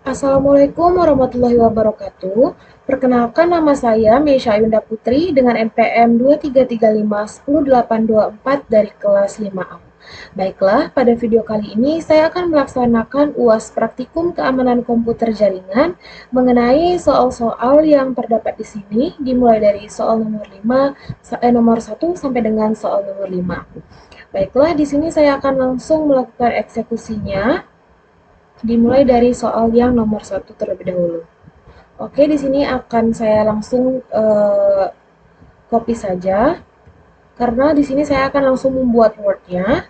Assalamualaikum warahmatullahi wabarakatuh. Perkenalkan nama saya Meisha Yunda Putri dengan NPM 2335 10824 dari kelas 5A. Baiklah, pada video kali ini saya akan melaksanakan UAS Praktikum Keamanan Komputer Jaringan mengenai soal-soal yang terdapat di sini, dimulai dari soal nomor 1 sampai dengan soal nomor 5. Baiklah, di sini saya akan langsung melakukan eksekusinya. Dimulai dari soal yang nomor 1 terlebih dahulu. Oke, di sini akan saya langsung copy saja, karena di sini saya akan langsung membuat Word-nya.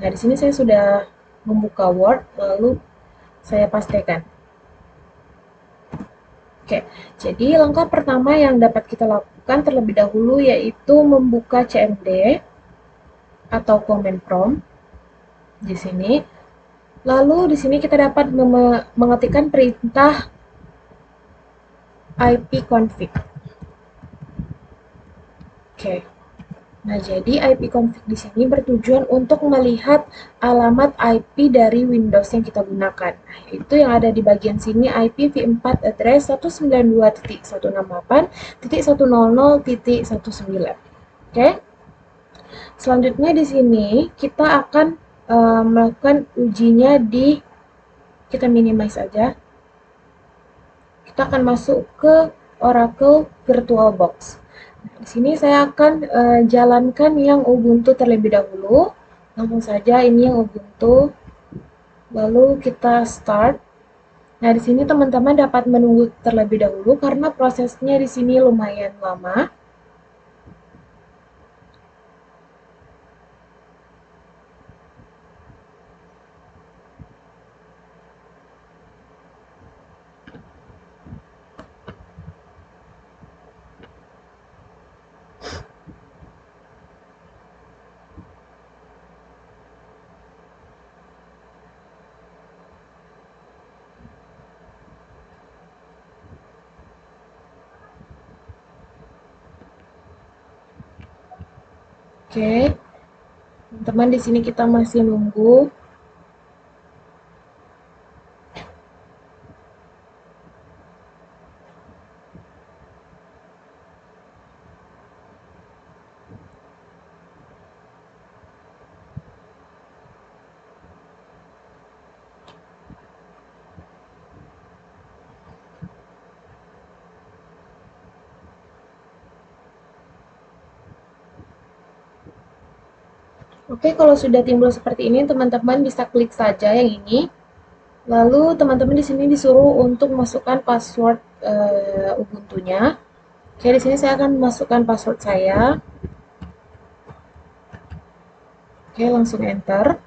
Nah, di sini saya sudah membuka Word, lalu saya pastekan. Oke, jadi langkah pertama yang dapat kita lakukan terlebih dahulu yaitu membuka CMD atau command prompt di sini. Lalu di sini kita dapat mengetikkan perintah ipconfig. Oke. Nah, jadi ipconfig di sini bertujuan untuk melihat alamat IP dari Windows yang kita gunakan. Nah, itu yang ada di bagian sini IPv4 address 192.168.100.19. Oke. Selanjutnya di sini kita akan melakukan ujinya kita minimize aja. Kita akan masuk ke Oracle VirtualBox. Di sini saya akan jalankan yang Ubuntu terlebih dahulu. Langsung saja ini yang Ubuntu. Lalu kita start. Nah, di sini teman-teman dapat menunggu terlebih dahulu karena prosesnya di sini lumayan lama. Oke, teman-teman di sini kita masih nunggu. Oke, kalau sudah timbul seperti ini, teman-teman bisa klik saja yang ini. Lalu teman-teman di sini disuruh untuk masukkan password Ubuntu-nya. Oke, di sini saya akan masukkan password saya. Oke, langsung enter.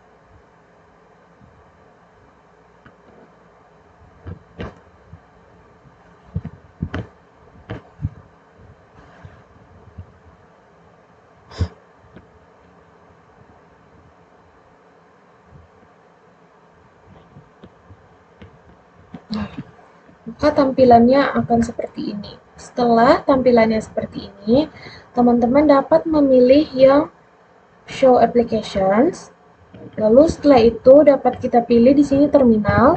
Nah, maka tampilannya akan seperti ini. Setelah tampilannya seperti ini, teman-teman dapat memilih yang Show Applications. Lalu setelah itu dapat kita pilih di sini terminal.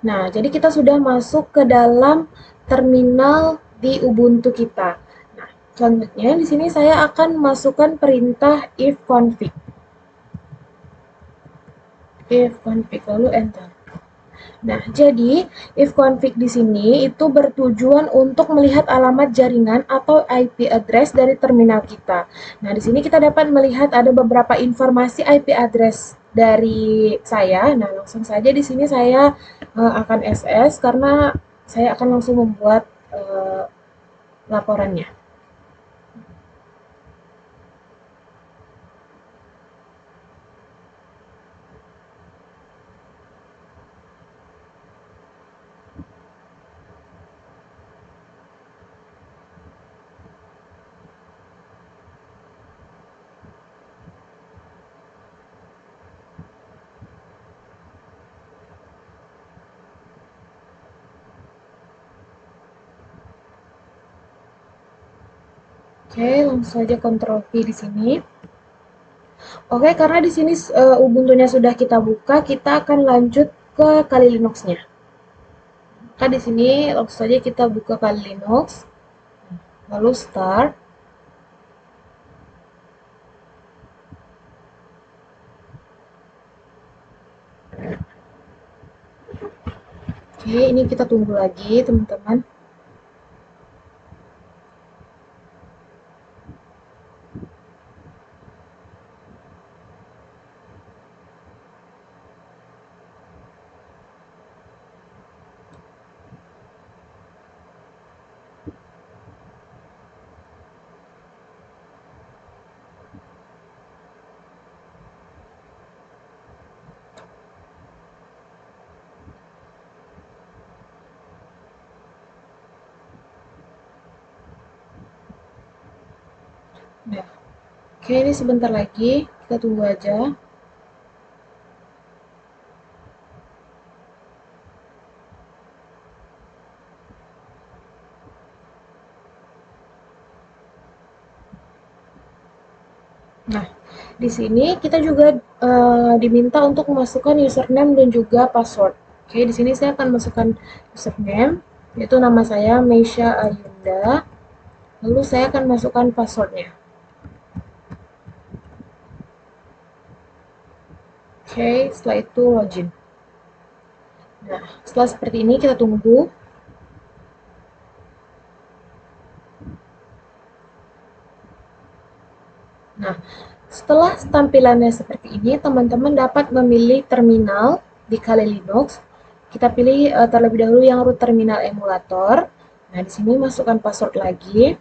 Nah, jadi kita sudah masuk ke dalam terminal di Ubuntu kita. Nah, selanjutnya di sini saya akan masukkan perintah ifconfig. Ifconfig lalu enter. Nah, jadi ifconfig di sini itu bertujuan untuk melihat alamat jaringan atau IP address dari terminal kita. Nah, di sini kita dapat melihat ada beberapa informasi IP address dari saya. Nah, langsung saja di sini saya akan SS karena saya akan langsung membuat laporannya. Oke, langsung saja Ctrl V di sini. Oke, karena di sini Ubuntu-nya sudah kita buka, kita akan lanjut ke Kali Linux-nya. Maka di sini langsung saja kita buka Kali Linux, lalu start. Oke, ini kita tunggu lagi teman-teman. Nah, oke, ini sebentar lagi, kita tunggu aja. Nah, di sini kita juga diminta untuk memasukkan username dan juga password. Oke, di sini saya akan masukkan username, yaitu nama saya Meisha Ayunda. Lalu saya akan masukkan passwordnya. Oke, setelah itu login. Nah, setelah seperti ini kita tunggu. Nah, setelah tampilannya seperti ini, teman-teman dapat memilih terminal di Kali Linux. Kita pilih terlebih dahulu yang root terminal emulator. Nah, di sini masukkan password lagi.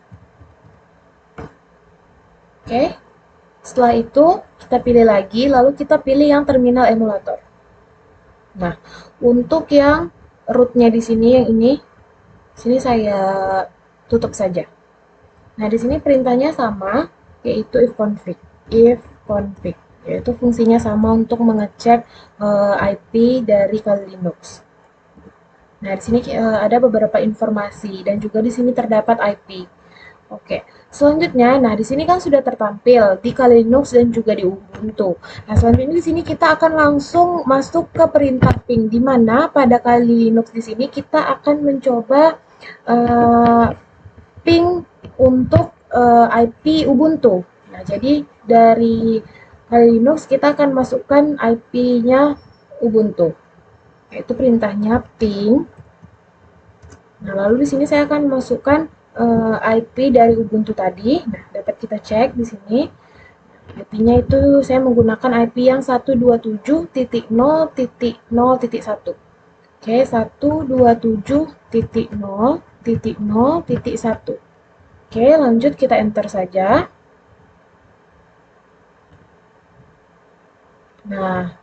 Oke. Setelah itu, kita pilih lagi, lalu kita pilih yang terminal emulator. Nah, untuk yang rootnya di sini yang ini, sini saya tutup saja. Nah, di sini perintahnya sama, yaitu ifconfig. Ifconfig, yaitu fungsinya sama untuk mengecek IP dari Kali Linux. Nah, di sini ada beberapa informasi dan juga di sini terdapat IP. Oke, selanjutnya, nah di sini kan sudah tertampil di Kali Linux dan juga di Ubuntu. Nah, selanjutnya di sini kita akan langsung masuk ke perintah ping, di mana pada Kali Linux di sini kita akan mencoba uh, ping untuk IP Ubuntu. Nah, jadi dari Kali Linux kita akan masukkan IP-nya Ubuntu, yaitu perintahnya ping. Nah, lalu di sini saya akan masukkan IP dari Ubuntu tadi. Nah, dapat kita cek di sini. IP-nya itu saya menggunakan IP yang 127.0.0.1. Oke, 127.0.0.1. Oke, lanjut kita enter saja. Nah,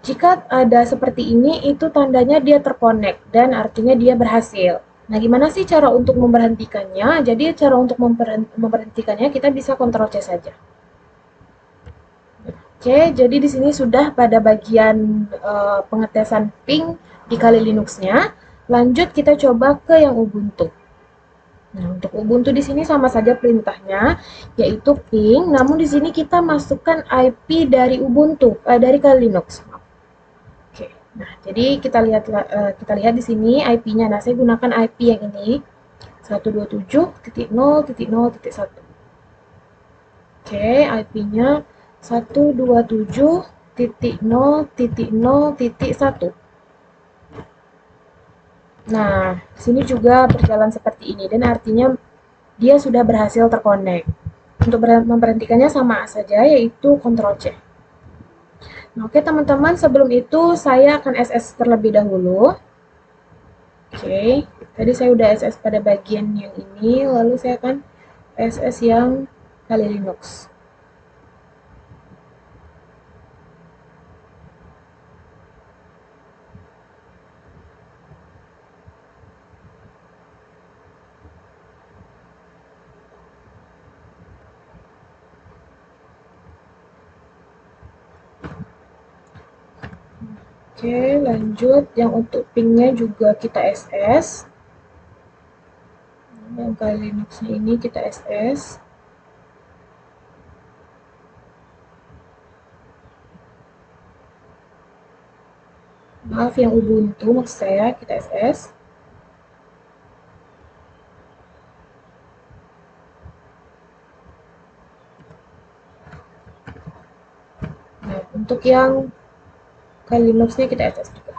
jika ada seperti ini, itu tandanya dia terkonek dan artinya dia berhasil. Nah, gimana sih cara untuk memberhentikannya? Jadi, cara untuk memberhentikannya kita bisa Ctrl C saja. Oke, jadi di sini sudah pada bagian pengetesan ping di Kali Linux-nya. Lanjut kita coba ke yang Ubuntu. Nah, untuk Ubuntu di sini sama saja perintahnya, yaitu ping. Namun di sini kita masukkan IP dari Ubuntu, dari Kali Linux. Oke, nah jadi kita lihat di sini IP-nya. Nah, saya gunakan IP yang ini 127.0.0.1. Oke, IP-nya 127.0.0.1. Nah, sini juga berjalan seperti ini dan artinya dia sudah berhasil terkonek. Untuk memberhentikannya sama saja, yaitu Ctrl C. Nah, oke teman-teman, sebelum itu saya akan SS terlebih dahulu. Oke, tadi saya udah SS pada bagian yang ini, lalu saya akan SS yang Kali Linux. Oke, lanjut. Yang untuk pingnya juga kita SS. Yang Kali Linux-nya ini kita SS. Maaf, yang Ubuntu maksud saya, kita SS. Nah, untuk yang Kali Linux-nya kita SS juga.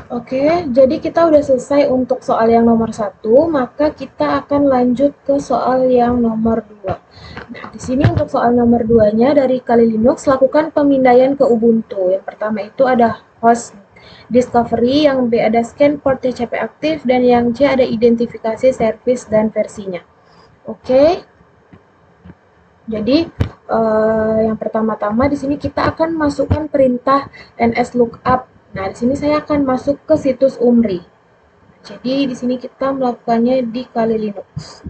Oke, jadi kita udah selesai untuk soal yang nomor satu, maka kita akan lanjut ke soal yang nomor 2. Nah, di sini untuk soal nomor 2-nya dari Kali Linux, lakukan pemindaian ke Ubuntu. Yang pertama itu ada host discovery, yang B ada scan port TCP aktif, dan yang C ada identifikasi service dan versinya. Oke, jadi yang pertama-tama di sini kita akan masukkan perintah nslookup. Nah, di sini saya akan masuk ke situs UMRI. Jadi di sini kita melakukannya di Kali Linux.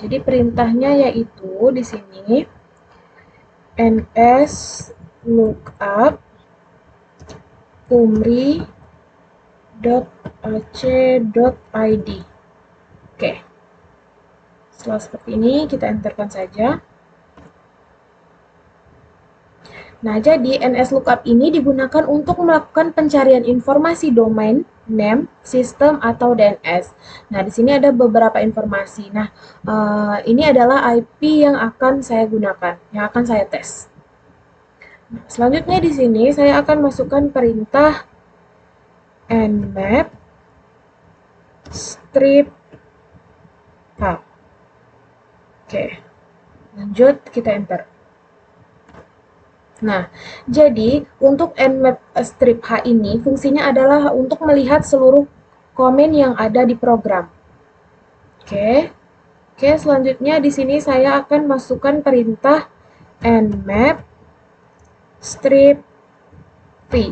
Jadi perintahnya yaitu di sini nslookup umri.ac.id. Oke. Setelah seperti ini kita enterkan saja. Nah, jadi nslookup ini digunakan untuk melakukan pencarian informasi domain, name, sistem, atau DNS. Nah, di sini ada beberapa informasi. Nah, ini adalah IP yang akan saya gunakan, yang akan saya tes. Nah, selanjutnya di sini saya akan masukkan perintah nmap strip h. Oke, lanjut kita enter. Nah, jadi untuk nmap strip h ini fungsinya adalah untuk melihat seluruh komen yang ada di program. Oke, selanjutnya di sini saya akan masukkan perintah nmap strip v.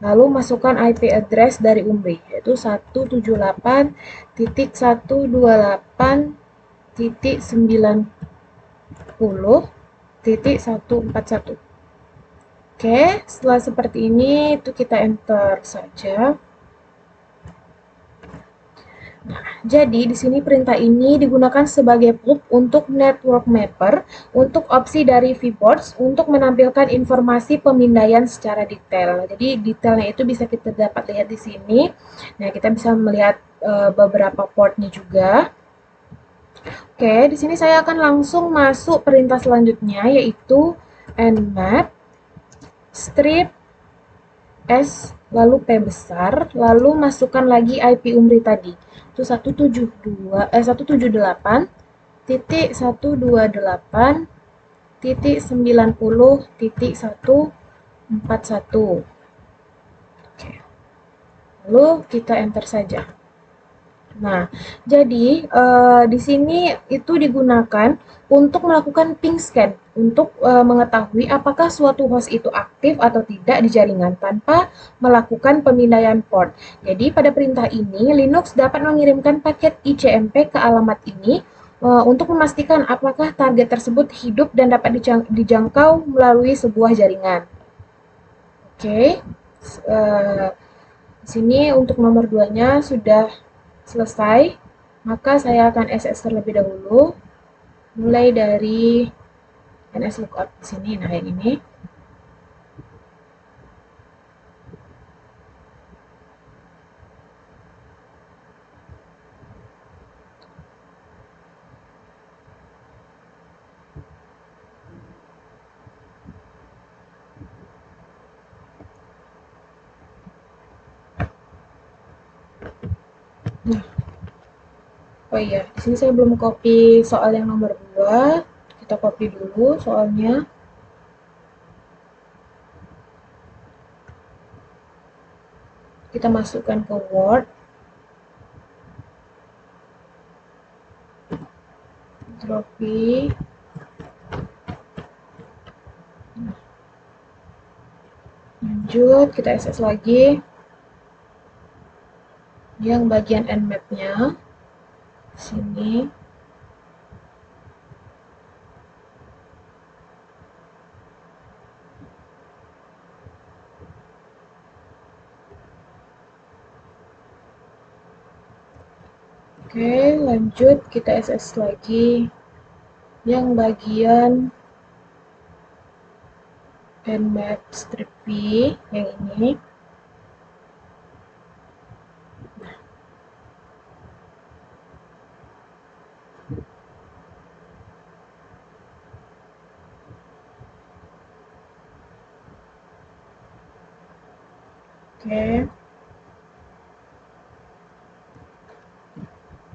Lalu masukkan IP address dari UMRI, yaitu 178.128.90.141. Oke, setelah seperti ini itu kita enter saja. Nah, jadi di sini perintah ini digunakan sebagai pub untuk network mapper untuk opsi dari vboards untuk menampilkan informasi pemindaian secara detail. Jadi detailnya itu bisa kita dapat lihat di sini. Nah, kita bisa melihat beberapa portnya juga. Oke, di sini saya akan langsung masuk perintah selanjutnya yaitu nmap strip S lalu P besar, lalu masukkan lagi IP UMRI tadi. Itu 178.128.90.141. Oke. Lalu kita enter saja. Nah, jadi di sini itu digunakan untuk melakukan ping scan untuk mengetahui apakah suatu host itu aktif atau tidak di jaringan tanpa melakukan pemindaian port. Jadi pada perintah ini Linux dapat mengirimkan paket ICMP ke alamat ini untuk memastikan apakah target tersebut hidup dan dapat dijangkau melalui sebuah jaringan. Oke, di sini untuk nomor 2-nya sudah selesai, maka saya akan SS terlebih dahulu, mulai dari nslookup di sini. Nah, yang ini. Nah, oh iya, di sini saya belum copy soal yang nomor 2. Kita copy dulu soalnya. Kita masukkan ke Word. Copy. Lanjut, kita SS lagi. yang bagian nmap-nya sini. Oke, lanjut kita SS lagi yang bagian nmap strip V yang ini. Oke,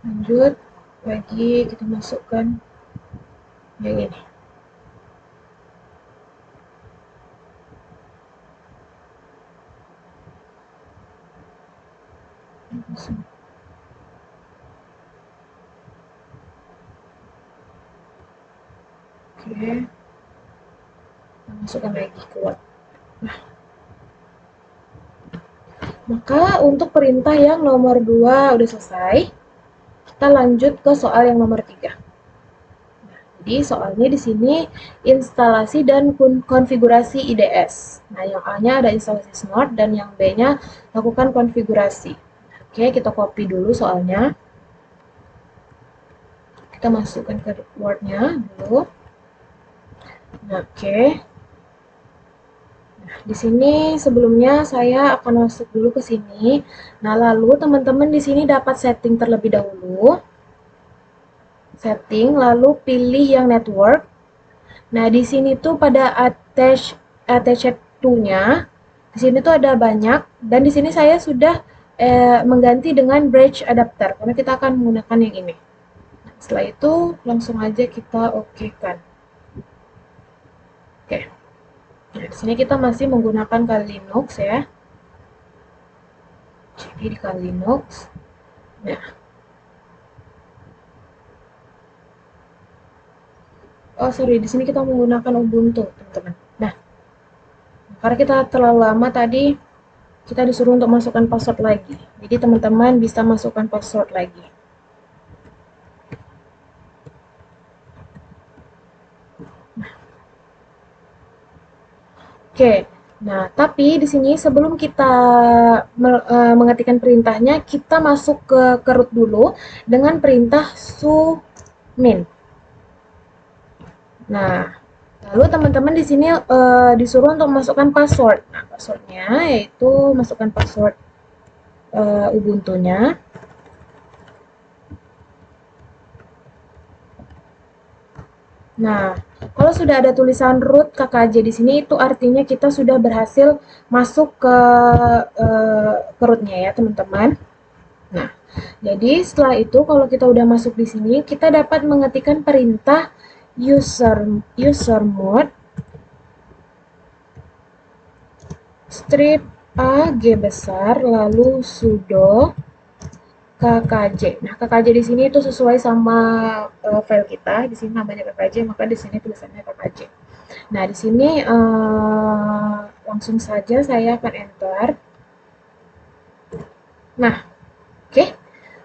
lanjut lagi kita masukkan yang ini. Oke, kita masukkan lagi kuat. Maka untuk perintah yang nomor 2 udah selesai. Kita lanjut ke soal yang nomor 3. Jadi soalnya di sini instalasi dan konfigurasi IDS. Nah, yang A-nya ada instalasi Smart dan yang B-nya lakukan konfigurasi. Oke, kita copy dulu soalnya. Kita masukkan ke Word-nya dulu. Nah, oke. Nah, di sini sebelumnya saya akan masuk dulu ke sini. Nah, lalu teman-teman di sini dapat setting terlebih dahulu. Setting, lalu pilih yang network. Nah, di sini tuh pada attached to-nya, di sini tuh ada banyak, dan di sini saya sudah mengganti dengan bridge adapter, karena kita akan menggunakan yang ini. Nah, setelah itu, langsung aja kita oke-kan. Oke. Nah, di sini kita masih menggunakan Kali Linux ya. Jadi di Kali Linux. Nah, oh sorry, di sini kita menggunakan Ubuntu, teman-teman. Nah, karena kita terlalu lama tadi, kita disuruh untuk masukkan password lagi. Jadi teman-teman bisa masukkan password lagi. Oke. Nah, tapi di sini sebelum kita mengetikkan perintahnya, kita masuk ke root dulu dengan perintah sumin. Nah, lalu teman-teman di sini disuruh untuk masukkan password. Nah, passwordnya yaitu masukkan password Ubuntu-nya. Nah, kalau sudah ada tulisan root KKJ di sini, itu artinya kita sudah berhasil masuk ke root-nya ya, teman-teman. Nah, jadi setelah itu kalau kita udah masuk di sini, kita dapat mengetikkan perintah usermod strip a g besar lalu sudo KKJ. Nah, KKJ di sini itu sesuai sama file kita. Di sini namanya KKJ, maka di sini tulisannya KKJ. Nah, di sini langsung saja saya akan enter. Nah, oke.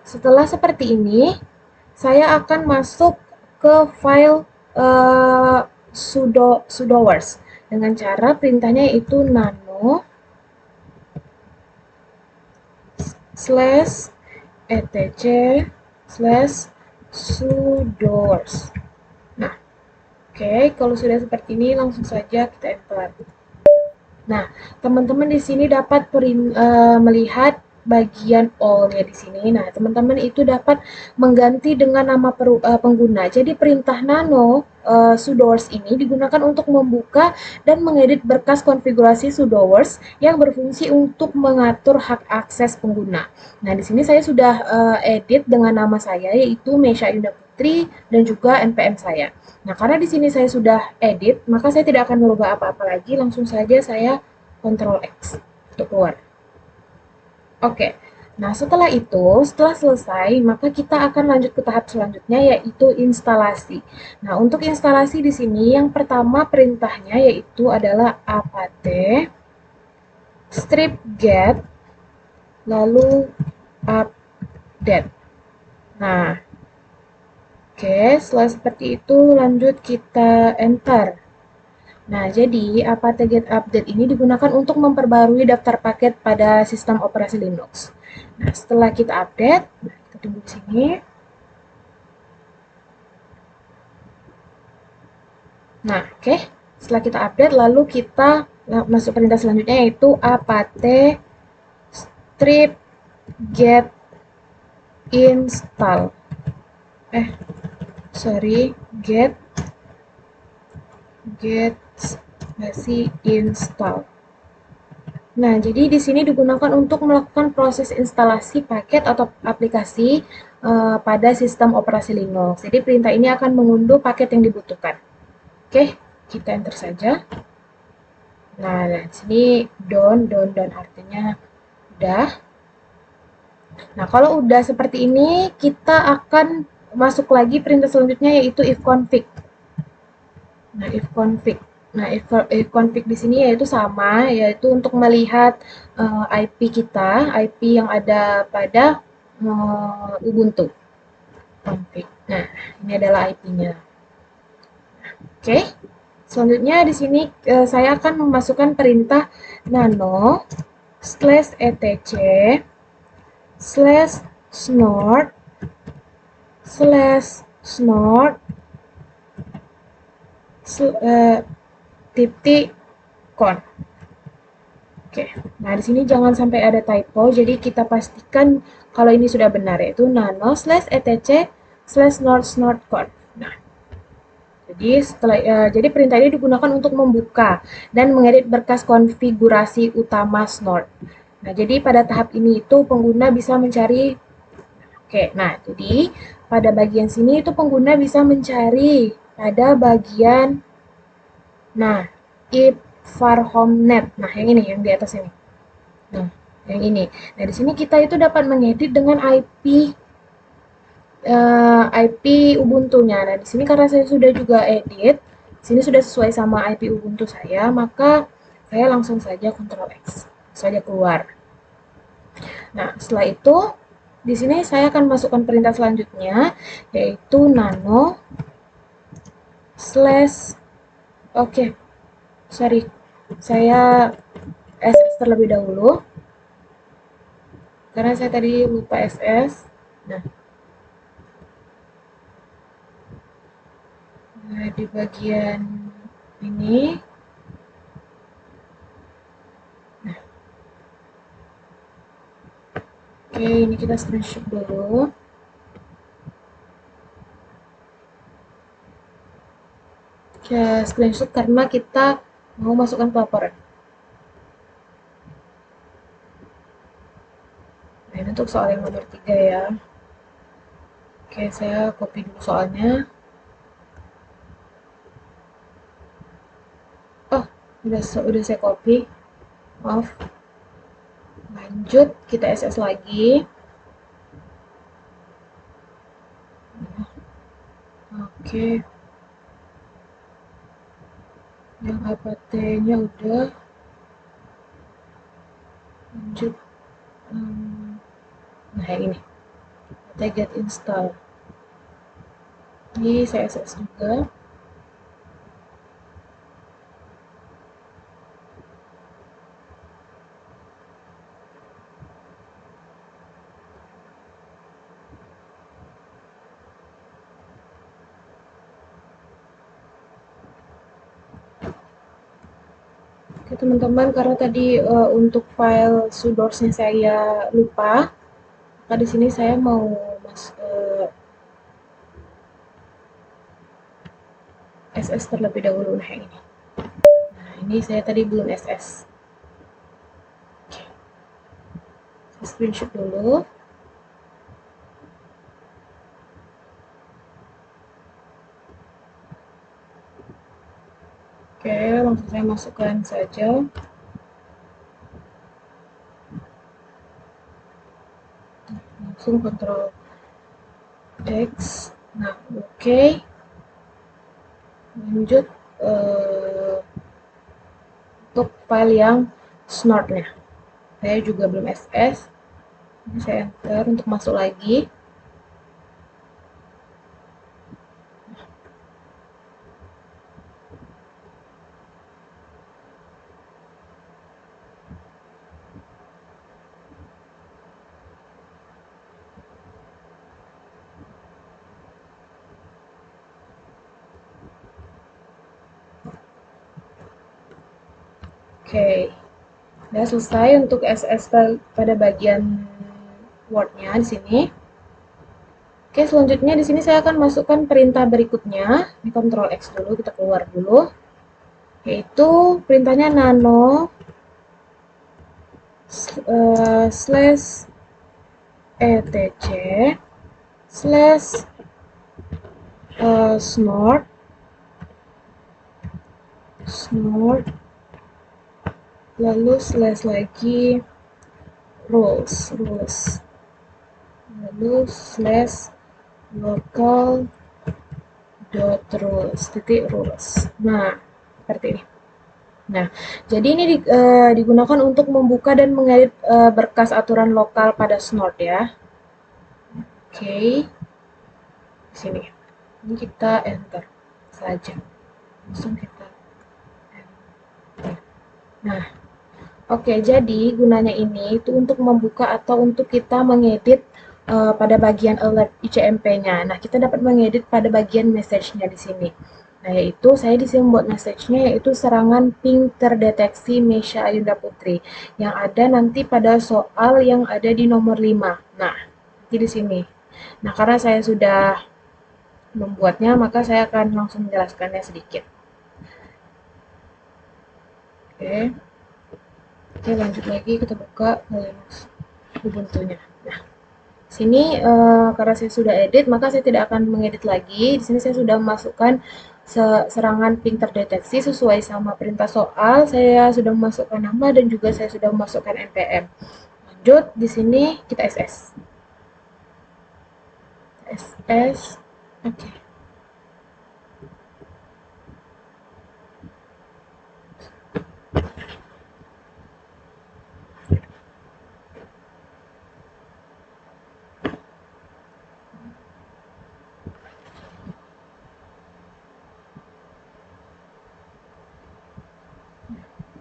Setelah seperti ini, saya akan masuk ke file sudowars dengan cara perintahnya itu nano slash etc slash sudowars. Nah, oke, kalau sudah seperti ini langsung saja kita enter. Nah, teman-teman di sini dapat melihat bagian all-nya di sini. Nah, teman-teman itu dapat mengganti dengan nama pengguna. Jadi perintah nano sudowars ini digunakan untuk membuka dan mengedit berkas konfigurasi sudowars yang berfungsi untuk mengatur hak akses pengguna. Nah, di sini saya sudah edit dengan nama saya yaitu Mesha Yunda Putri dan juga NPM saya. Nah, karena di sini saya sudah edit, maka saya tidak akan merubah apa-apa lagi. Langsung saja saya Ctrl X untuk keluar. Oke. Nah, setelah itu, setelah selesai, maka kita akan lanjut ke tahap selanjutnya yaitu instalasi. Nah, untuk instalasi di sini yang pertama perintahnya yaitu adalah apt strip get lalu update. Nah, oke, setelah seperti itu lanjut kita enter. Nah, jadi apt-get update ini digunakan untuk memperbarui daftar paket pada sistem operasi Linux. Nah, setelah kita update, kita tunggu di sini. Nah, oke. Setelah kita update, lalu kita masuk perintah selanjutnya yaitu apt strip get install. Get install. Nah, jadi di sini digunakan untuk melakukan proses instalasi paket atau aplikasi pada sistem operasi Linux. Jadi perintah ini akan mengunduh paket yang dibutuhkan. Oke, kita enter saja. Nah, di sini done artinya udah. Nah, kalau udah seperti ini, kita akan masuk lagi perintah selanjutnya yaitu ifconfig. Nah, ifconfig. Nah, ifconfig di sini yaitu sama, yaitu untuk melihat IP kita, IP yang ada pada Ubuntu. Config. Nah, ini adalah IP-nya. Oke. Selanjutnya di sini saya akan memasukkan perintah nano /etc /snort titik con. Oke, nah di sini jangan sampai ada typo, jadi kita pastikan kalau ini sudah benar, yaitu nano /etc /snort/con. Nah, jadi perintah ini digunakan untuk membuka dan mengedit berkas konfigurasi utama Snort. Nah, jadi pada tahap ini itu pengguna bisa mencari. Oke, nah jadi pada bagian sini itu pengguna bisa mencari pada bagian if varhomnet. Nah, yang ini yang di atas ini. Nah, yang ini. Nah, di sini kita itu dapat mengedit dengan IP Ubuntu-nya. Nah, di sini karena saya sudah juga edit, sini sudah sesuai sama IP Ubuntu saya, maka saya langsung saja Ctrl X, saja keluar. Nah, setelah itu di sini saya akan masukkan perintah selanjutnya yaitu nano saya SS terlebih dahulu karena saya tadi lupa SS. Nah, di bagian ini oke, ini kita screenshot dulu. Screenshot karena kita mau masukkan pelaporan. Nah, ini untuk soal yang nomor 3 ya. Oke, saya copy dulu soalnya. Oh, udah saya copy. Maaf. Lanjut, kita SS lagi. Oke. Yang apt-nya udah. Lanjut. Nah, yang ini. Get install. Ini saya SS juga. Oke teman-teman, karena tadi untuk file source-nya saya lupa, maka di sini saya mau SS terlebih dahulu. Nah, ini. Nah, ini saya tadi belum SS. Oke. Saya screenshot dulu. Oke, langsung saya masukkan saja. Langsung Ctrl X. Nah, oke. Lanjut untuk file yang snort-nya. Saya juga belum SS. Ini saya enter untuk masuk lagi. Oke, udah selesai untuk SS pada bagian Word-nya di sini. Oke, selanjutnya di sini saya akan masukkan perintah berikutnya. Ini Ctrl X dulu, kita keluar dulu. Yaitu perintahnya nano slash etc slash snort lalu slash lagi rules lalu slash local dot rules. Nah, seperti ini. Nah, jadi ini digunakan untuk membuka dan mengedit berkas aturan lokal pada Snort ya. Oke, di sini. Ini kita enter saja. Langsung kita enter. Nah, oke, jadi gunanya ini itu untuk membuka atau untuk kita mengedit pada bagian alert ICMP-nya. Nah, kita dapat mengedit pada bagian message-nya di sini. Nah, yaitu saya di sini membuat message-nya yaitu serangan ping terdeteksi Mesya Ayunda Putri yang ada nanti pada soal yang ada di nomor 5. Nah, di sini. Nah, karena saya sudah membuatnya, maka saya akan langsung menjelaskannya sedikit. Oke. Oke, lanjut lagi kita buka Linux Ubuntu-nya. Nah, sini karena saya sudah edit, maka saya tidak akan mengedit lagi. Di sini saya sudah memasukkan serangan ping terdeteksi sesuai sama perintah soal. Saya sudah memasukkan nama dan juga saya sudah memasukkan npm. Lanjut, di sini kita ss. Oke.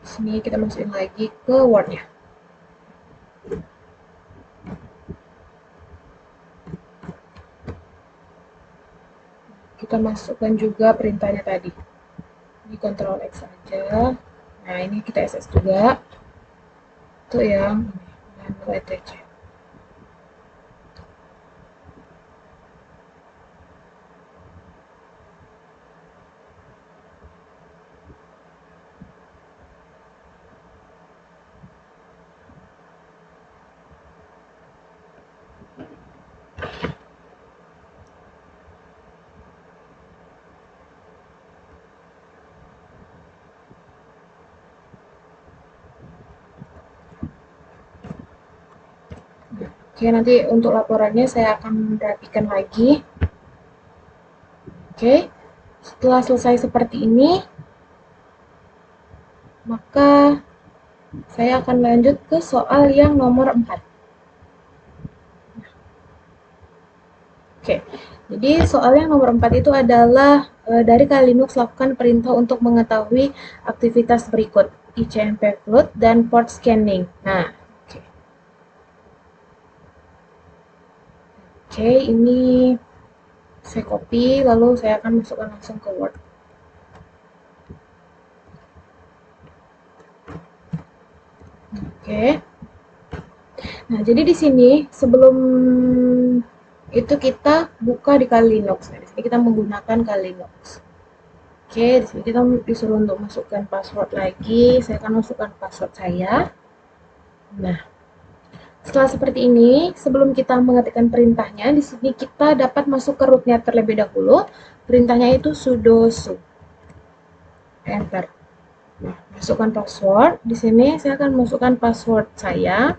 Sini kita masukin lagi ke Word-nya. Kita masukkan juga perintahnya tadi. Ini Ctrl X saja. Nah, ini kita SS juga. Itu yang nano etc. Oke, nanti untuk laporannya saya akan rapikan lagi. Oke, setelah selesai seperti ini, maka saya akan lanjut ke soal yang nomor 4. Oke, jadi soal yang nomor 4 itu adalah dari Kali Linux lakukan perintah untuk mengetahui aktivitas berikut, ICMP flood dan port scanning. Nah, oke, ini saya copy, lalu saya akan masukkan langsung ke Word. Oke. Nah, jadi di sini sebelum itu kita buka di Kali Linux. Nah, di sini kita menggunakan Kali Linux. Oke, di sini kita disuruh untuk masukkan password lagi. Saya akan masukkan password saya. Nah, setelah seperti ini, sebelum kita mengetikkan perintahnya, di sini kita dapat masuk ke rootnya terlebih dahulu. Perintahnya itu sudo su. Enter. Nah, masukkan password. Di sini saya akan masukkan password saya.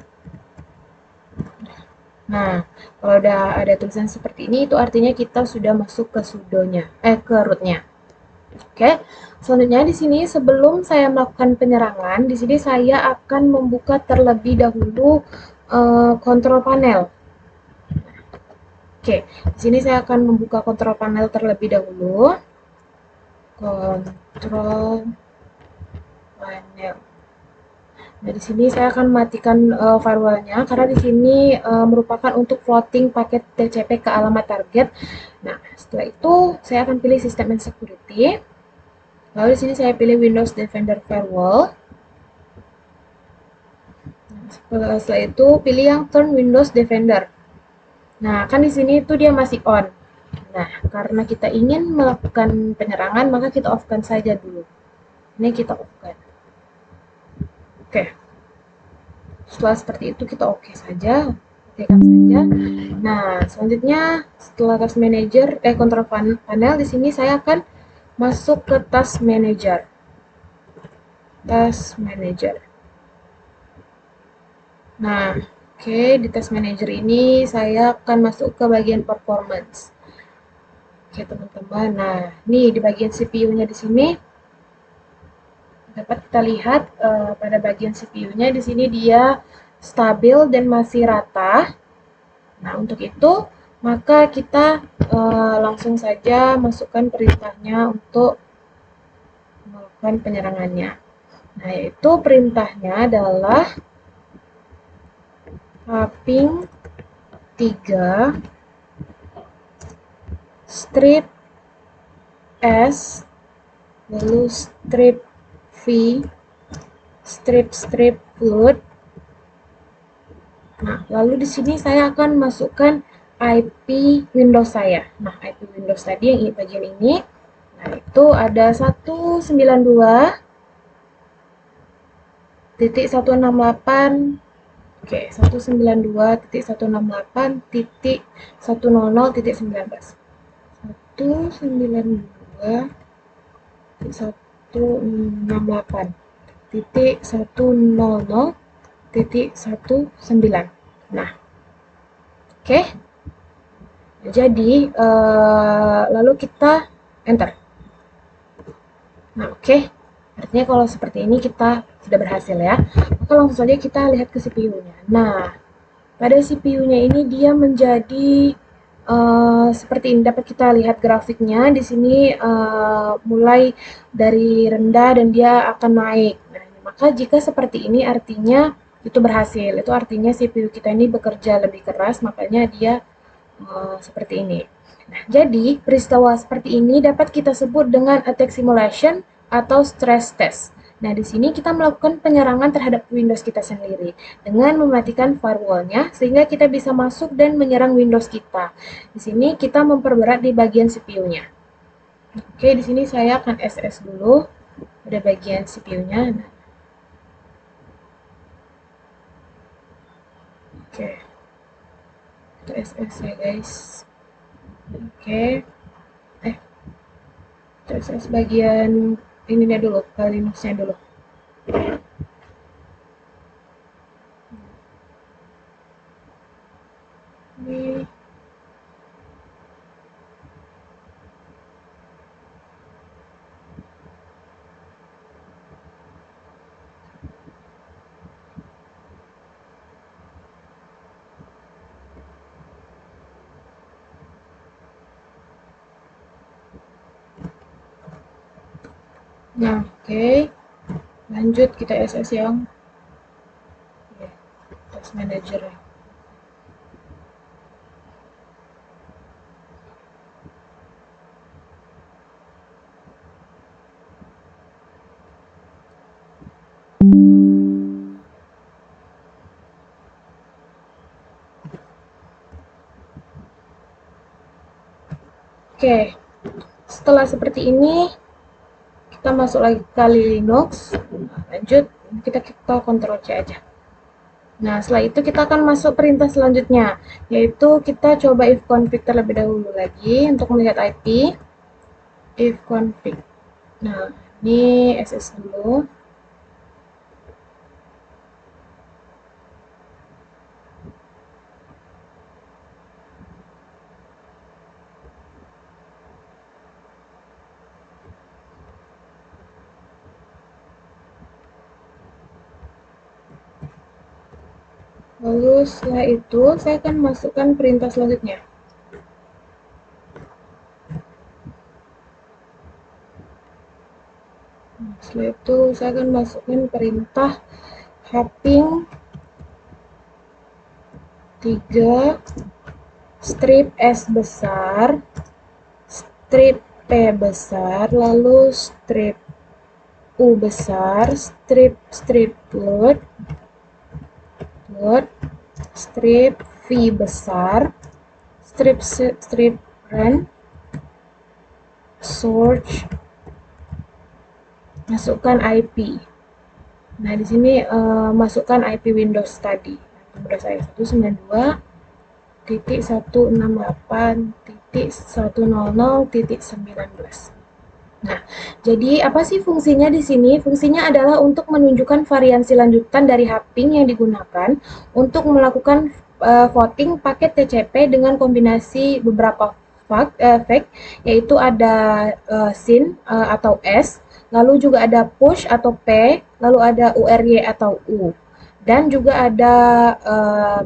Nah, kalau udah ada tulisan seperti ini, itu artinya kita sudah masuk ke sudonya, ke rootnya. Oke, selanjutnya di sini sebelum saya melakukan penyerangan, di sini saya akan membuka terlebih dahulu kontrol panel. Oke, di sini saya akan membuka kontrol panel terlebih dahulu. Kontrol panel. Nah, di sini saya akan matikan firewall-nya karena di sini merupakan untuk floating paket TCP ke alamat target. Nah, setelah itu saya akan pilih System and Security. Lalu di sini saya pilih Windows Defender Firewall. Setelah itu pilih yang Turn Windows Defender. Nah, kan di sini itu dia masih on. Nah, karena kita ingin melakukan penyerangan, maka kita off-kan saja dulu. Ini kita off-kan. Oke. Setelah seperti itu kita oke saja. Oke-kan saja. Nah, selanjutnya setelah Task Manager, Control Panel, di sini saya akan masuk ke Task Manager. Task Manager. Nah, oke, di Task Manager ini saya akan masuk ke bagian Performance. Oke, teman-teman. Nah, ini di bagian CPU-nya di sini dapat kita lihat pada bagian CPU-nya di sini dia stabil dan masih rata. Nah, untuk itu maka kita langsung saja masukkan perintahnya untuk melakukan penyerangannya. Nah, yaitu perintahnya adalah ping 3 strip S lalu strip V strip float. Nah, lalu di sini saya akan masukkan IP Windows saya. Nah, IP Windows tadi yang bagian ini, nah itu ada 192.168. Oke, 192.168.100.19. 192.168.100.19. Nah, oke. Jadi lalu kita enter. Nah, oke. Artinya kalau seperti ini kita sudah berhasil ya. Maka langsung saja kita lihat ke CPU-nya. Nah, pada CPU-nya ini dia menjadi seperti ini. Dapat kita lihat grafiknya di sini mulai dari rendah dan dia akan naik. Nah, maka jika seperti ini artinya itu berhasil. Itu artinya CPU kita ini bekerja lebih keras, makanya dia seperti ini. Nah, jadi peristiwa seperti ini dapat kita sebut dengan attack simulation atau stress test. Nah, di sini kita melakukan penyerangan terhadap Windows kita sendiri dengan mematikan firewall-nya sehingga kita bisa masuk dan menyerang Windows kita. Di sini kita memperberat di bagian CPU-nya. Oke, di sini saya akan SS dulu pada bagian CPU-nya. Nah, oke, itu SS ya guys. Oke, SS bagian ininya dulu, ke Linux-nya dulu. Ini nah, oke. Lanjut kita SS yang Task Manager ya. Oke, setelah seperti ini kita masuk lagi ke Linux. Lanjut, kita Ctrl C aja. Nah, setelah itu kita akan masuk perintah selanjutnya, yaitu kita coba if config terlebih dahulu lagi untuk melihat IP. If config. Nah, ini SS dulu. Lalu setelah itu saya akan masukkan perintah selanjutnya. Setelah itu saya akan masukkan perintah hopping 3 strip S besar, strip P besar, lalu strip U besar, strip load, strip V besar, strip run, search, masukkan IP. Nah, di sini masukkan IP Windows tadi. Kemudian saya 192.168.100.19. Nah, jadi apa sih fungsinya di sini? Fungsinya adalah untuk menunjukkan variansi lanjutan dari hopping yang digunakan untuk melakukan voting paket TCP dengan kombinasi beberapa flag, yaitu ada SYN atau S, lalu juga ada push atau P, lalu ada URY atau U. Dan juga ada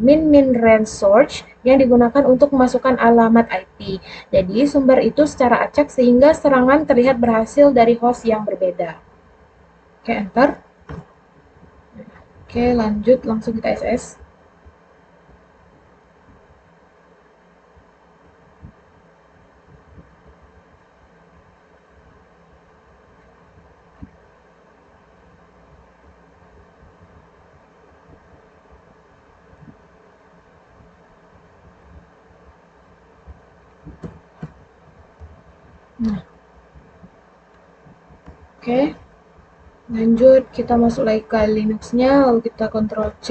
min range search yang digunakan untuk memasukkan alamat IP. Jadi sumber itu secara acak sehingga serangan terlihat berhasil dari host yang berbeda. Oke, enter. Oke, lanjut langsung kita SS. Nah, oke. Lanjut, kita masuk lagi ke Linux-nya, lalu kita Ctrl C.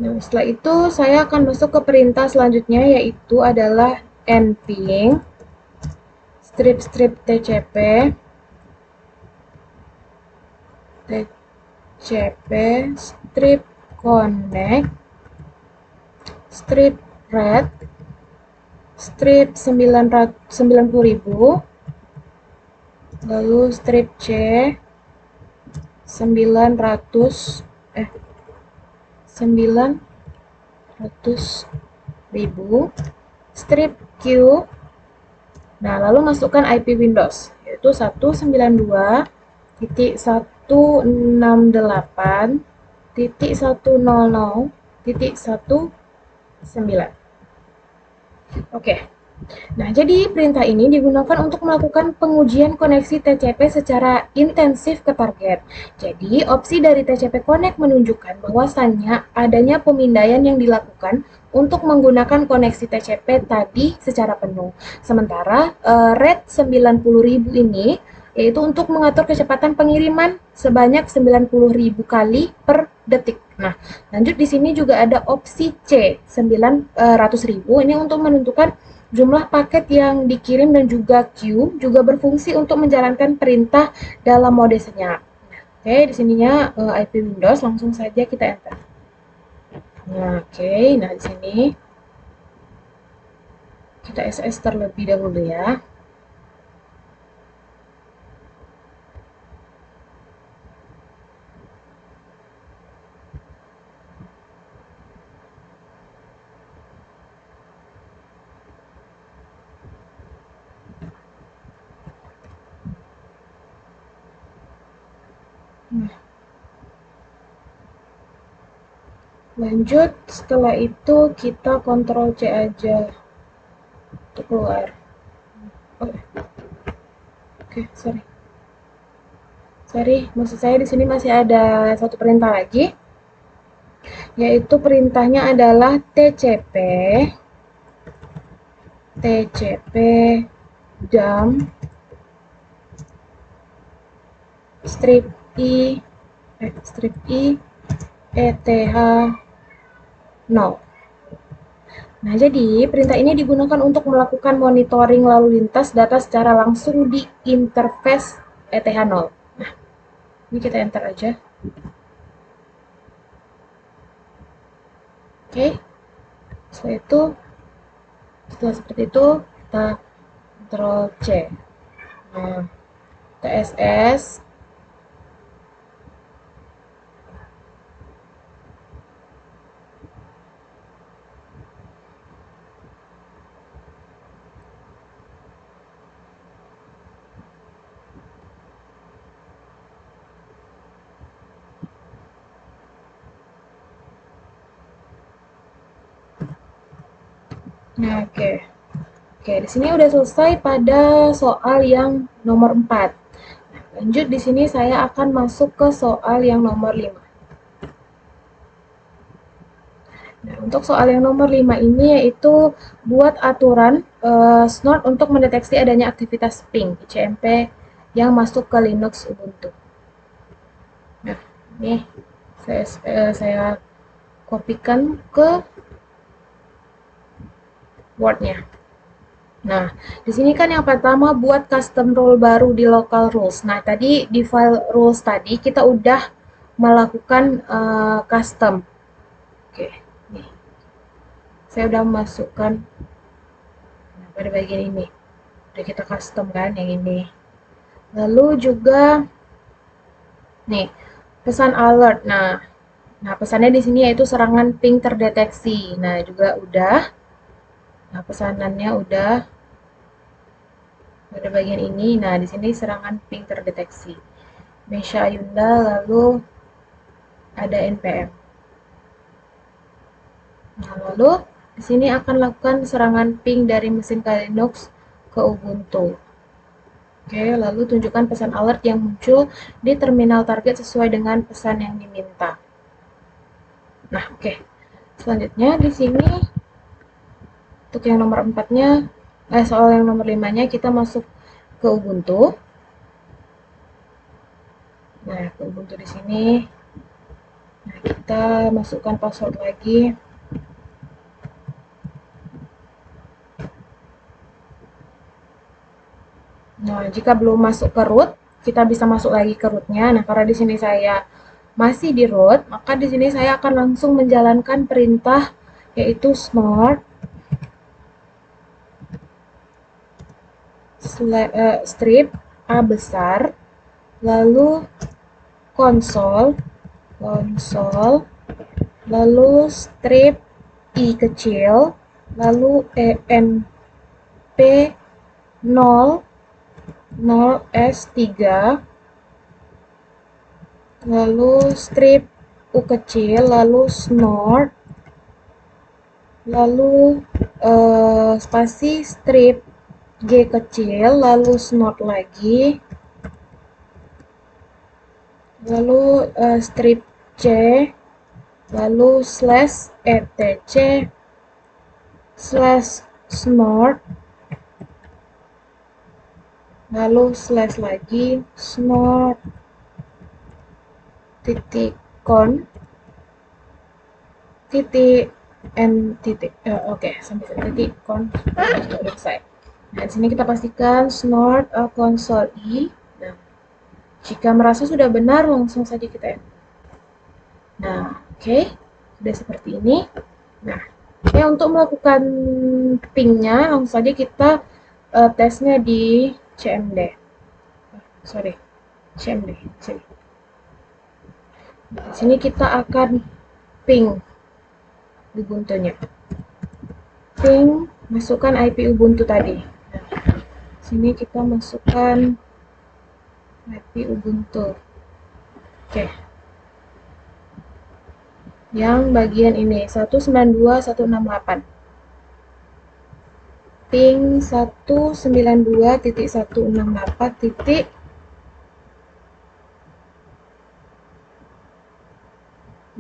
Nah, setelah itu saya akan masuk ke perintah selanjutnya, yaitu adalah nping strip tcp strip connect strip red strip 90.000, lalu strip C 900.000, strip Q. Nah, lalu masukkan IP Windows, yaitu 192.168.100.19. Oke. Nah, jadi perintah ini digunakan untuk melakukan pengujian koneksi TCP secara intensif ke target. Jadi, opsi dari TCP Connect menunjukkan bahwasannya adanya pemindaian yang dilakukan untuk menggunakan koneksi TCP tadi secara penuh. Sementara rate 90.000 ini yaitu untuk mengatur kecepatan pengiriman sebanyak 90.000 kali per detik. Nah, lanjut di sini juga ada opsi C 900.000 ini untuk menentukan jumlah paket yang dikirim dan juga queue juga berfungsi untuk menjalankan perintah dalam mode senyap. Oke, di sininya IP Windows, langsung saja kita enter. Nah, oke, nah di sini kita SS terlebih dahulu ya. Nah, lanjut setelah itu kita Ctrl C aja untuk keluar. Oke, sorry, maksud saya di sini masih ada satu perintah lagi, yaitu perintahnya adalah TCP dump strip i ETH 0. Nah, jadi perintah ini digunakan untuk melakukan monitoring lalu lintas data secara langsung di interface ETH 0. Nah, ini kita enter aja. Oke. Setelah seperti itu, kita Ctrl C. Nah, TSS Nah, oke. Oke, di sini udah selesai pada soal yang nomor 4. Lanjut di sini saya akan masuk ke soal yang nomor 5. Nah, untuk soal yang nomor 5 ini yaitu buat aturan Snort untuk mendeteksi adanya aktivitas ping ICMP yang masuk ke Linux Ubuntu. Nah, ini saya kopikan ke Word-nya. Nah, di sini kan yang pertama buat custom rule baru di local rules. Nah, tadi di file rules tadi kita udah melakukan custom. Oke, nih. Saya udah masukkan pada bagian ini. Udah kita custom kan yang ini. Lalu juga nih, pesan alert. Nah, pesannya di sini yaitu serangan ping terdeteksi. Nah, juga udah. Nah, pesanannya udah pada bagian ini. Nah, di sini serangan ping terdeteksi. Mesha Ayunda, lalu ada npm. Nah, lalu di sini akan lakukan serangan ping dari mesin Linux ke Ubuntu. Oke, lalu tunjukkan pesan alert yang muncul di terminal target sesuai dengan pesan yang diminta. Nah, oke. Selanjutnya di sini untuk yang nomor 4-nya, soal yang nomor 5-nya kita masuk ke Ubuntu. Nah, ke Ubuntu di sini. Nah, kita masukkan password lagi. Nah, jika belum masuk ke root, kita bisa masuk lagi ke rootnya. Nah, karena di sini saya masih di root, maka di sini saya akan langsung menjalankan perintah yaitu snort strip A besar, lalu konsol, lalu strip I kecil, lalu enp 0 0s3, lalu strip U kecil, lalu snort, lalu spasi strip G kecil, lalu snort lagi, lalu strip C, lalu slash etc slash snort, lalu slash lagi snort titik con titik n titik oke, sampai titik con sudah selesai. Nah, di sini kita pastikan snort console i. Nah, jika merasa sudah benar langsung saja kita enter. Nah, oke, sudah seperti ini. Nah, oke, untuk melakukan pingnya langsung saja kita tesnya di cmd. Sorry, cmd. Sini. Nah, di sini kita akan ping Ubuntu-nya. Ping, masukkan IP Ubuntu tadi. Nah, sini kita masukkan IP Ubuntu. Oke. Yang bagian ini 192.168. Ping 192.168.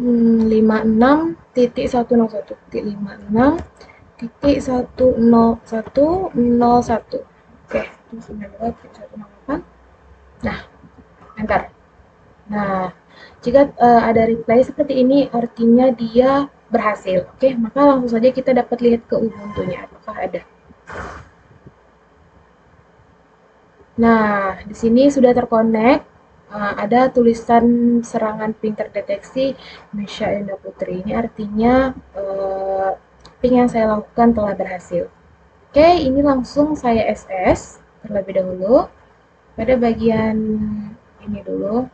56.101.56.101. Oke, 192.168. Nah, enter. Nah, jika ada reply seperti ini artinya dia berhasil. Oke, maka langsung saja kita dapat lihat ke Ubuntu-nya apakah ada. Nah, di sini sudah terkonek. Ada tulisan serangan ping terdeteksi Mesha Enda Putri. Ini artinya ping yang saya lakukan telah berhasil. Oke, ini langsung saya SS terlebih dahulu pada bagian ini dulu.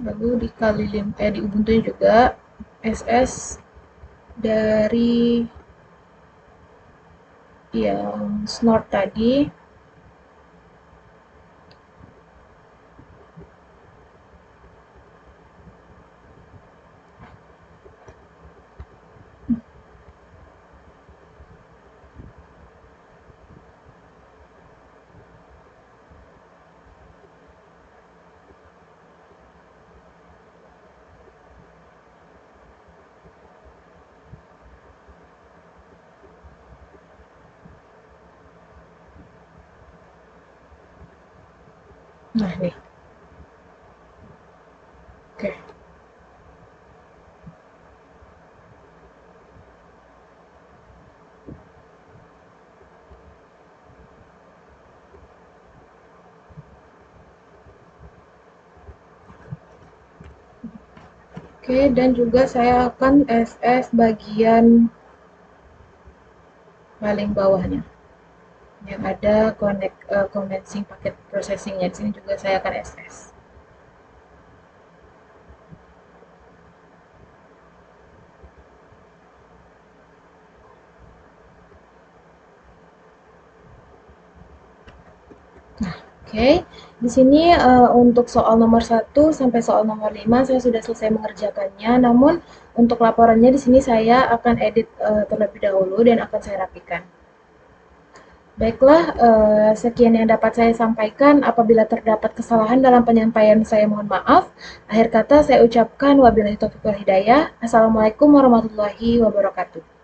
Lalu di Ubuntu juga SS dari yang snort tadi. Nah, nih. Oke. Oke, dan juga saya akan SS bagian paling bawahnya yang ada condensing paket processingnya. Di sini juga saya akan SS. Oke, di sini untuk soal nomor 1 sampai soal nomor 5 saya sudah selesai mengerjakannya. Namun untuk laporannya di sini saya akan edit terlebih dahulu dan akan saya rapikan. Baiklah, sekian yang dapat saya sampaikan. Apabila terdapat kesalahan dalam penyampaian saya mohon maaf. Akhir kata saya ucapkan wabillahi taufiq wal hidayah. Assalamualaikum warahmatullahi wabarakatuh.